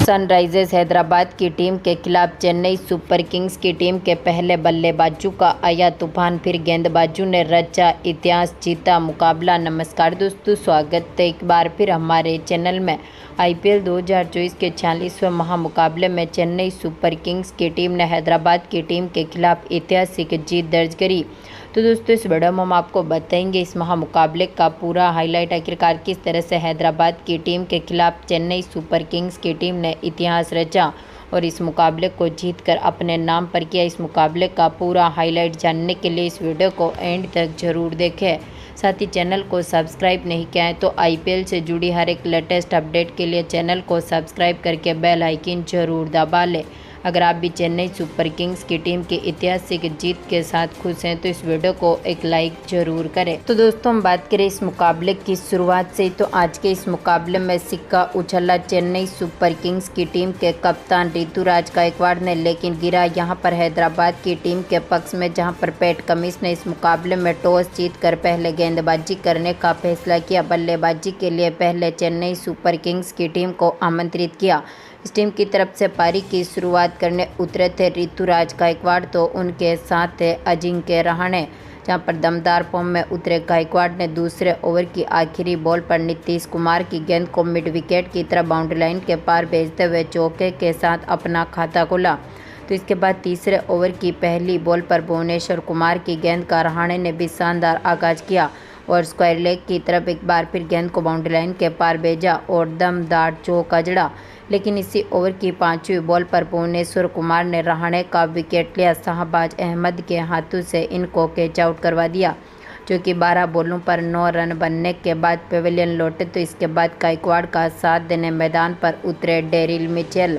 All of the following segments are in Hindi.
सनराइजर्स हैदराबाद की टीम के खिलाफ चेन्नई सुपर किंग्स की टीम के पहले बल्लेबाजों का आया तूफान, फिर गेंदबाजों ने रचा इतिहास, जीता मुकाबला। नमस्कार दोस्तों, स्वागत है एक बार फिर हमारे चैनल में। आईपीएल 2024 के 46वें महामुकाबले में चेन्नई सुपर किंग्स की टीम ने हैदराबाद की टीम के खिलाफ ऐतिहासिक जीत दर्ज करी। तो दोस्तों, इस वीडियो में हम आपको बताएंगे इस महामुकाबले का पूरा हाईलाइट, आखिरकार किस तरह से हैदराबाद की टीम के खिलाफ चेन्नई सुपर किंग्स की टीम ने इतिहास रचा और इस मुकाबले को जीतकर अपने नाम पर किया। इस मुकाबले का पूरा हाईलाइट जानने के लिए इस वीडियो को एंड तक जरूर देखें। साथ ही चैनल को सब्सक्राइब नहीं किया है तो आईपीएल से जुड़ी हर एक लेटेस्ट अपडेट के लिए चैनल को सब्सक्राइब करके बेल आइकन जरूर दबा लें। अगर आप भी चेन्नई सुपर किंग्स की टीम की ऐतिहासिक जीत के साथ खुश हैं तो इस वीडियो को एक लाइक जरूर करें। तो दोस्तों, हम बात करें इस मुकाबले की शुरुआत से, तो आज के इस मुकाबले में सिक्का उछला चेन्नई सुपर किंग्स की टीम के कप्तान ऋतुराज गायकवाड़ ने, लेकिन गिरा यहां पर हैदराबाद की टीम के पक्ष में, जहां पर पैट कमिंस ने इस मुकाबले में टॉस जीतकर पहले गेंदबाजी करने का फैसला किया। बल्लेबाजी के लिए पहले चेन्नई सुपर किंग्स की टीम को आमंत्रित किया। इस टीम की तरफ से पारी की शुरुआत करने उतरे थे ऋतुराज गायकवाड़, तो उनके साथ थे अजिंक्य रहाणे। जहां पर दमदार फॉर्म में उतरे गायकवाड़ ने दूसरे ओवर की आखिरी बॉल पर नीतीश कुमार की गेंद को मिड विकेट की तरफ बाउंड्री लाइन के पार भेजते हुए चौके के साथ अपना खाता खोला। तो इसके बाद तीसरे ओवर की पहली बॉल पर भुवनेश्वर कुमार की गेंद का रहाणे ने भी शानदार आगाज किया और स्क्वायर लेग की तरफ एक बार फिर गेंद को बाउंड्री लाइन के पार भेजा और दमदार चौका जड़ा। लेकिन इसी ओवर की पांचवी बॉल पर भुवनेश्वर कुमार ने रहाणे का विकेट लिया। शाहबाज अहमद के हाथों से इनको कैच आउट करवा दिया, जो कि 12 बॉलों पर 9 रन बनने के बाद पेविलियन लौटे। तो इसके बाद गायकवाड़ का साथ देने मैदान पर उतरे डेरिल मिचेल,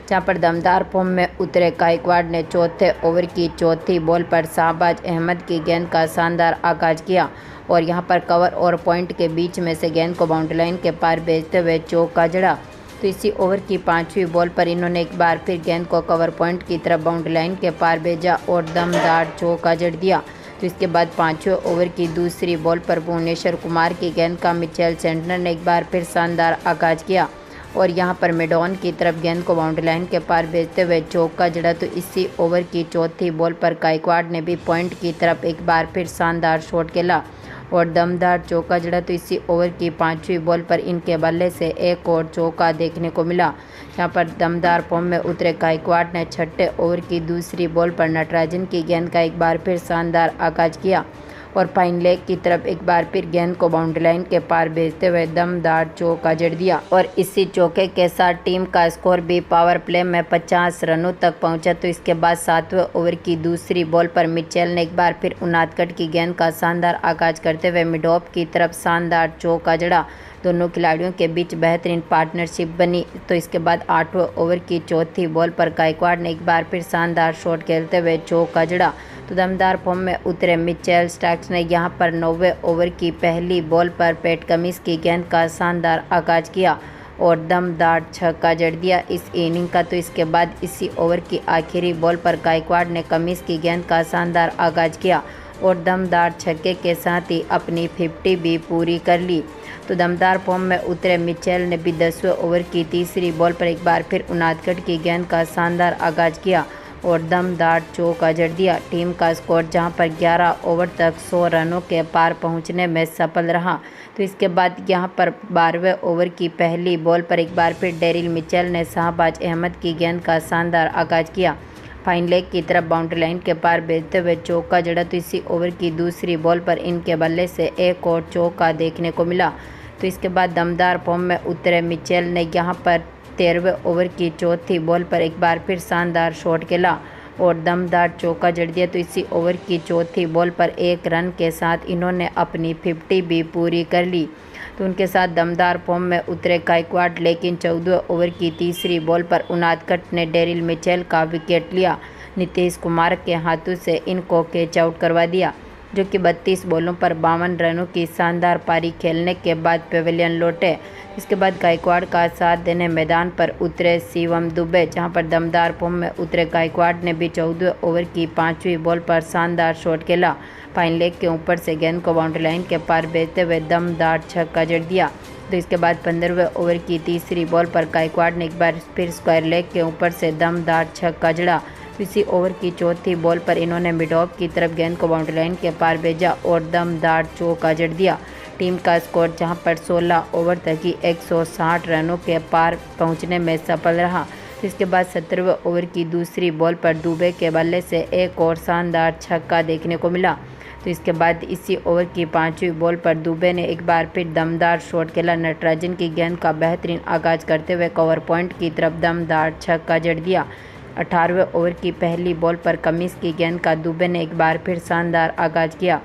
जहां पर दमदार फॉर्म में उतरे गायकवाड़ ने चौथे ओवर की चौथी बॉल पर शाहबाज अहमद की गेंद का शानदार आगाज किया और यहां पर कवर और पॉइंट के बीच में से गेंद को बाउंड्री लाइन के पार भेजते हुए चौका जड़ा। तो इसी ओवर की पांचवी बॉल पर इन्होंने एक बार फिर गेंद को कवर पॉइंट की तरफ बाउंड्री लाइन के पार भेजा और दमदार चौका जड़ दिया। तो इसके बाद पांचवें ओवर की दूसरी बॉल पर भुवनेश्वर कुमार की गेंद का मिचेल सेंटनर ने एक बार फिर शानदार आगाज किया और यहां पर मिड ऑन की तरफ गेंद को बाउंड्री लाइन के पार भेजते हुए चौका जड़ा। तो इसी ओवर की चौथी बॉल पर गायकवाड़ ने भी पॉइंट की तरफ एक बार फिर शानदार शॉट खेला और दमदार चौका जड़ा। तो इसी ओवर की पांचवी बॉल पर इनके बल्ले से एक और चौका देखने को मिला। यहाँ पर दमदार फॉर्म में उतरे गायकवाड़ ने छठे ओवर की दूसरी बॉल पर नटराजन की गेंद का एक बार फिर शानदार आगाज किया और फाइन लेग की तरफ एक बार फिर गेंद को बाउंड्री लाइन के पार भेजते हुए दमदार चौका जड़ दिया और इसी चौके के साथ टीम का स्कोर भी पावर प्ले में 50 रनों तक पहुंचा। तो इसके बाद सातवें ओवर की दूसरी बॉल पर मिचेल ने एक बार फिर उनादकट की गेंद का शानदार आगाज करते हुए मिड ऑफ की तरफ शानदार चौका जड़ा। दोनों खिलाड़ियों के बीच बेहतरीन पार्टनरशिप बनी। तो इसके बाद आठवें ओवर की चौथी बॉल पर गायकवाड़ ने एक बार फिर शानदार शॉट खेलते हुए चौका जड़ा। तो दमदार फॉर्म में उतरे मिचेल स्टार्क्स ने यहां पर 9वें ओवर की पहली बॉल पर पैट कमिंस की गेंद का शानदार आगाज किया और दमदार छक्का जड़ दिया इस इनिंग का। तो इसके बाद इसी ओवर की आखिरी बॉल पर गायकवाड़ ने कमिंस की गेंद का शानदार आगाज किया और दमदार छक्के के साथ ही अपनी 50 भी पूरी कर ली। तो दमदार फॉर्म में उतरे मिचेल ने भी 10वें ओवर की तीसरी बॉल पर एक बार फिर उनादकट की गेंद का शानदार आगाज किया और दमदार चौका जड़ दिया। टीम का स्कोर जहां पर 11 ओवर तक 100 रनों के पार पहुंचने में सफल रहा। तो इसके बाद यहां पर 12वें ओवर की पहली बॉल पर एक बार फिर डेरिल मिचेल ने शाहबाज अहमद की गेंद का शानदार आगाज किया, फाइन लेग की तरफ बाउंड्री लाइन के पार भेजते हुए चौका जड़ा। तो इसी ओवर की दूसरी बॉल पर इनके बल्ले से एक और चौका देखने को मिला। तो इसके बाद दमदार फॉर्म में उतरे मिचेल ने यहां पर 13वें ओवर की चौथी बॉल पर एक बार फिर शानदार शॉट खेला और दमदार चौका जड़ दिया। तो इसी ओवर की चौथी बॉल पर 1 रन के साथ इन्होंने अपनी 50 भी पूरी कर ली। तो उनके साथ दमदार फॉर्म में उतरे गायकवाड़, लेकिन 14वें ओवर की तीसरी बॉल पर उनादकट ने डेरिल मिचेल का विकेट लिया। नीतीश कुमार के हाथों से इनको कैच आउट करवा दिया, जो कि 32 बॉलों पर 52 रनों की शानदार पारी खेलने के बाद पेविलियन लौटे। इसके बाद गायकवाड़ का साथ देने मैदान पर उतरे शिवम दुबे, जहां पर दमदार फॉर्म में उतरे गायकवाड़ ने भी 14वें ओवर की पांचवी बॉल पर शानदार शॉट खेला, फाइन लेग के ऊपर से गेंद को बाउंड्री लाइन के पार भेजते हुए दमदार छक्का जड़ दिया तो इसके बाद 15वें ओवर की तीसरी बॉल पर गायकवाड़ ने एक बार फिर स्क्वायर लेग के ऊपर से दमदार छक्का जड़ा। इसी ओवर की चौथी बॉल पर इन्होंने मिड ऑफ की तरफ गेंद को बाउंड्री लाइन के पार भेजा और दमदार चौका जड़ दिया। टीम का स्कोर जहां पर 16 ओवर तक ही 160 रनों के पार पहुंचने में सफल रहा। इसके बाद 17वें ओवर की दूसरी बॉल पर दुबे के बल्ले से एक और शानदार छक्का देखने को मिला। तो इसके बाद इसी ओवर की 5वीं बॉल पर दुबे ने एक बार फिर दमदार शॉट खेला। नटराजन की गेंद का बेहतरीन आगाज करते हुए कवर पॉइंट की तरफ दमदार छक्का जड़ दिया। 18वें ओवर की पहली बॉल पर कमीज की गेंद का दुबे ने एक बार फिर शानदार आगाज किया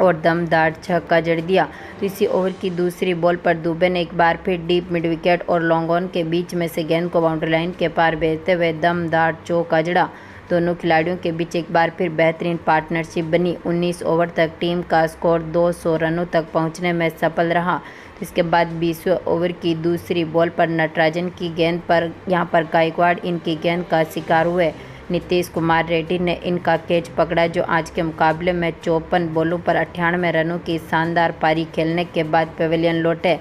और दमदार छक्का जड़ दिया। तो इसी ओवर की दूसरी बॉल पर दुबे ने एक बार फिर डीप मिड विकेट और लॉन्ग ऑन के बीच में से गेंद को बाउंड्री लाइन के पार भेजते हुए दमदार चौका जड़ा। दोनों खिलाड़ियों के बीच एक बार फिर बेहतरीन पार्टनरशिप बनी। 19 ओवर तक टीम का स्कोर 200 रनों तक पहुंचने में सफल रहा। इसके बाद 20वें ओवर की दूसरी बॉल पर नटराजन की गेंद पर यहां गायकवाड़ इनकी गेंद का शिकार हुए। नीतीश कुमार रेड्डी ने इनका कैच पकड़ा, जो आज के मुकाबले में 54 बॉलों पर 98 रनों की शानदार पारी खेलने के बाद पवेलियन लौटे।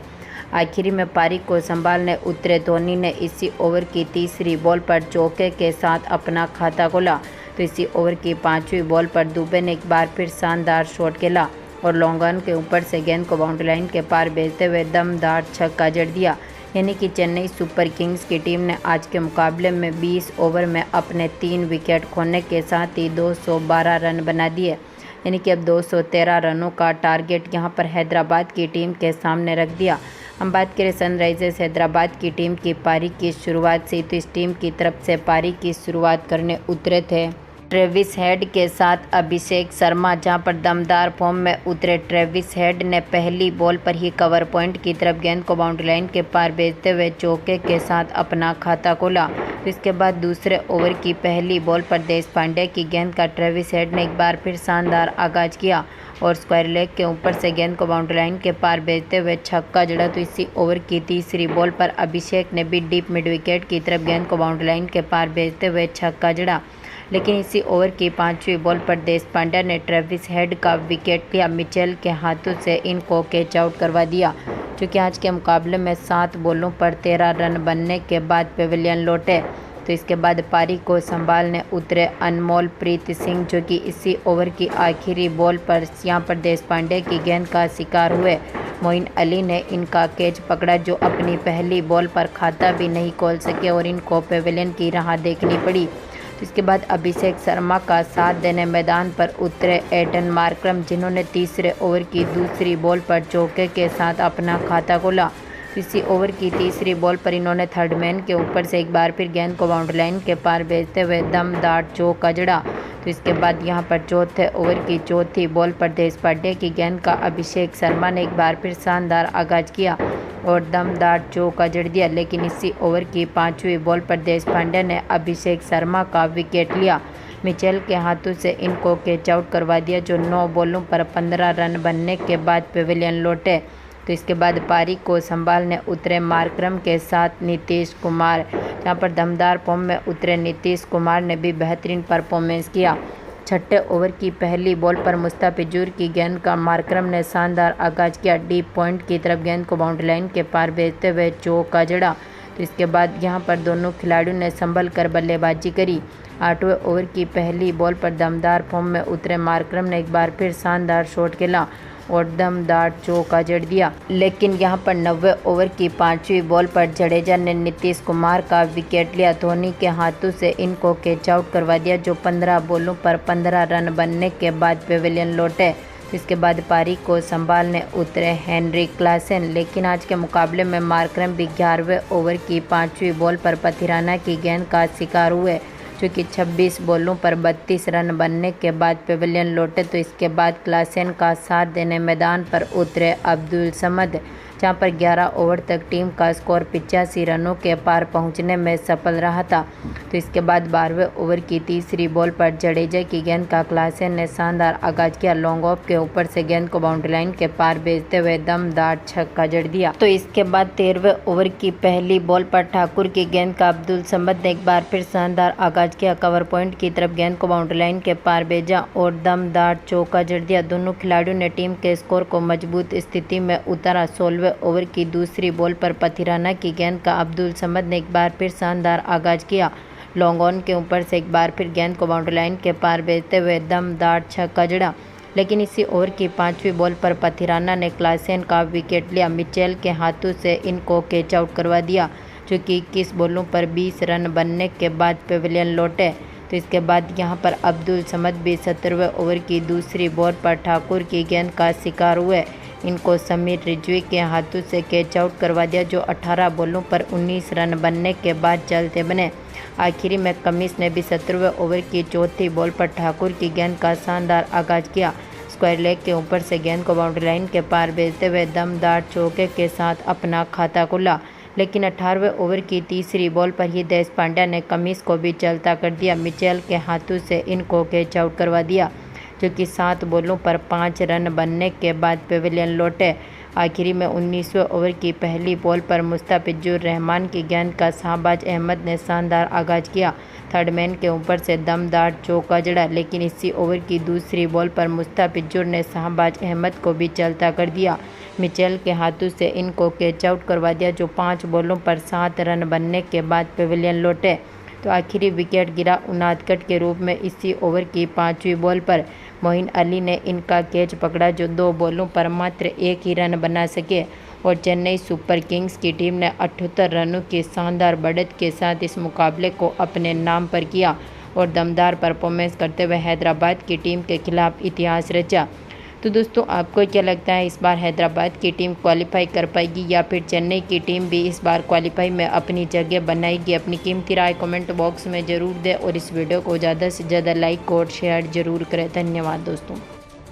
आखिरी में पारी को संभालने उतरे धोनी ने इसी ओवर की तीसरी बॉल पर चौके के साथ अपना खाता खोला। तो इसी ओवर की 5वीं बॉल पर दुबे ने एक बार फिर शानदार शॉट खेला और लॉन्ग ऑन के ऊपर से गेंद को बाउंड्री लाइन के पार भेजते हुए दमदार छक्का जड़ दिया। यानी कि चेन्नई सुपर किंग्स की टीम ने आज के मुकाबले में 20 ओवर में अपने 3 विकेट खोने के साथ ही 212 रन बना दिए। यानी कि अब 213 रनों का टारगेट यहां पर हैदराबाद की टीम के सामने रख दिया। हम बात करें सनराइजर्स हैदराबाद की टीम की पारी की शुरुआत से, तो इस टीम की तरफ से पारी की शुरुआत करने उतरे थे ट्रेविस हेड के साथ अभिषेक शर्मा, जहां पर दमदार फॉर्म में उतरे ट्रेविस हेड ने पहली बॉल पर ही कवर पॉइंट की तरफ गेंद को बाउंड्री लाइन के पार भेजते हुए चौके के साथ अपना खाता खोला। इसके बाद दूसरे ओवर की पहली बॉल पर देशपांडे की गेंद का ट्रेविस हेड ने एक बार फिर शानदार आगाज किया और स्क्वायर लेग के ऊपर से गेंद को बाउंड्री लाइन के पार भेजते हुए छक्का जड़ा। तो इसी ओवर की तीसरी बॉल पर अभिषेक ने भी डीप मिड विकेट की तरफ गेंद को बाउंड्री लाइन के पार भेजते हुए छक्का जड़ा। लेकिन इसी ओवर की 5वीं बॉल पर देशपांडे ने ट्रेविस हेड का विकेट लिया। मिचेल के हाथों से इनको कैच आउट करवा दिया, जो कि आज के मुकाबले में 7 बॉलों पर 13 रन बनने के बाद पवेलियन लौटे। तो इसके बाद पारी को संभालने उतरे अनमोल प्रीत सिंह, जो कि इसी ओवर की आखिरी बॉल पर यहां पर देशपांडे की गेंद का शिकार हुए। मोइन अली ने इनका कैच पकड़ा, जो अपनी पहली बॉल पर खाता भी नहीं खोल सके और इनको पवेलियन की राह देखनी पड़ी। इसके बाद अभिषेक शर्मा का साथ देने मैदान पर उतरे एडन मार्करम, जिन्होंने तीसरे ओवर की दूसरी बॉल पर चौके के साथ अपना खाता खोला। इसी ओवर की तीसरी बॉल पर इन्होंने थर्ड मैन के ऊपर से एक बार फिर गेंद को बाउंड्री लाइन के पार भेजते हुए दमदार चौका जड़ा। तो इसके बाद यहां पर चौथे ओवर की चौथी बॉल पर देशपांडे की गेंद का अभिषेक शर्मा ने एक बार फिर शानदार आगाज किया और दमदार चौका जड़ दिया। लेकिन इसी ओवर की 5वीं बॉल पर देशपांडे ने अभिषेक शर्मा का विकेट लिया। मिचेल के हाथों से इनको कैच आउट करवा दिया, जो 9 बॉलों पर 15 रन बनने के बाद पवेलियन लौटे। तो इसके बाद पारी को संभालने उतरे मार्करम के साथ नीतीश कुमार, जहां पर दमदार फॉर्म में उतरे नीतीश कुमार ने भी बेहतरीन परफॉर्मेंस किया। छठे ओवर की पहली बॉल पर मुस्तफिजुर की गेंद का मार्करम ने शानदार आगाज किया। डीप पॉइंट की तरफ गेंद को बाउंड्री लाइन के पार भेजते हुए चौका जड़ा। तो इसके बाद यहां पर दोनों खिलाड़ियों ने संभल कर बल्लेबाजी करी। 8वें ओवर की पहली बॉल पर दमदार फॉर्म में उतरे मार्करम ने एक बार फिर शानदार शॉट खेला और दमदार चौका जड़ दिया। लेकिन यहां पर 90वें ओवर की 5वीं बॉल पर जडेजा ने नीतीश कुमार का विकेट लिया। धोनी के हाथों से इनको कैच आउट करवा दिया, जो 15 बॉलों पर 15 रन बनने के बाद पवेलियन लौटे। इसके बाद पारी को संभालने उतरे हेनरी क्लासेन, लेकिन आज के मुकाबले में मार्करम भी 11वें ओवर की 5वीं बॉल पर पथिराना की गेंद का शिकार हुए, जो कि 26 बॉलों पर 32 रन बनने के बाद पवेलियन लौटे। तो इसके बाद क्लासेन का साथ देने मैदान पर उतरे अब्दुल समद, जहां पर 11 ओवर तक टीम का स्कोर 85 रनों के पार पहुंचने में सफल रहा था। तो इसके बाद 12वें ओवर की तीसरी बॉल पर जडेजा की गेंद का क्लासेन ने शानदार आगाज किया। लॉन्ग ऑफ के ऊपर से गेंद को बाउंड्री लाइन के पार भेजते हुए दमदार छक्का जड़ दिया। तो इसके बाद 13वें ओवर की पहली बॉल पर ठाकुर की गेंद का अब्दुल समद ने एक बार फिर शानदार आगाज किया। कवर पॉइंट की तरफ गेंद को बाउंड्री लाइन के पार भेजा और दमदार चौका जड़ दिया। दोनों खिलाड़ियों ने टीम के स्कोर को मजबूत स्थिति में उतारा। 16वें 78वें ओवर की दूसरी बॉल पर पथिराना की गेंद का अब्दुल समद ने एक बार फिर शानदार आगाज किया। लॉन्ग ऑन के ऊपर से एक बार फिर गेंद को बाउंड्री लाइन के पार भेजते हुए दमदार छक्का जड़ा, लेकिन इसी ओवर की 5वीं बॉल पर पथिराना ने क्लासेन का विकेट लिया। मिचेल के हाथों से इनको कैच आउट करवा दिया, जो कि 21 बॉलों पर 20 रन बनने के बाद पेविलियन लौटे। तो इसके बाद यहां पर अब्दुल समद भी 70वें ओवर की दूसरी बॉल पर ठाकुर की गेंद का शिकार हुए। इनको समीर रिजवी के हाथों से कैच आउट करवा दिया, जो 18 बॉलों पर 19 रन बनने के बाद चलते बने। आखिरी में कमिंस ने भी 70वें ओवर की चौथी बॉल पर ठाकुर की गेंद का शानदार आगाज किया। स्क्वायर लेग के ऊपर से गेंद को बाउंड्री लाइन के पार भेजते हुए दमदार चौके के साथ अपना खाता खुला, लेकिन 18वें ओवर की तीसरी बॉल पर ही देश पांड्या ने कमिंस को भी चलता कर दिया। मिचेल के हाथों से इनको कैच आउट करवा दिया, जो कि 7 बॉलों पर 5 रन बनने के बाद पेविलियन लौटे। आखिरी में 19वें ओवर की पहली बॉल पर मुस्तफिजुर रहमान की गेंद का शाहबाज अहमद ने शानदार आगाज किया। थर्ड मैन के ऊपर से दमदार चौका जड़ा, लेकिन इसी ओवर की दूसरी बॉल पर मुस्तफिजुर ने शाहबाज अहमद को भी चलता कर दिया। मिचेल के हाथों से इनको कैच आउट करवा दिया, जो 5 बॉलों पर 7 रन बनने के बाद पेविलियन लौटे। तो आखिरी विकेट गिरा उनादकट के रूप में इसी ओवर की 5वीं बॉल पर मोइन अली ने इनका कैच पकड़ा, जो 2 बॉलों पर मात्र 1 ही रन बना सके और चेन्नई सुपर किंग्स की टीम ने 78 रनों की शानदार बढ़त के साथ इस मुकाबले को अपने नाम पर किया और दमदार परफॉर्मेंस करते हुए हैदराबाद की टीम के खिलाफ इतिहास रचा। तो दोस्तों, आपको क्या लगता है, इस बार हैदराबाद की टीम क्वालिफाई कर पाएगी या फिर चेन्नई की टीम भी इस बार क्वालिफाई में अपनी जगह बनाएगी? अपनी कीमती राय कमेंट बॉक्स में ज़रूर दें और इस वीडियो को ज़्यादा से ज़्यादा लाइक और शेयर ज़रूर करें। धन्यवाद दोस्तों।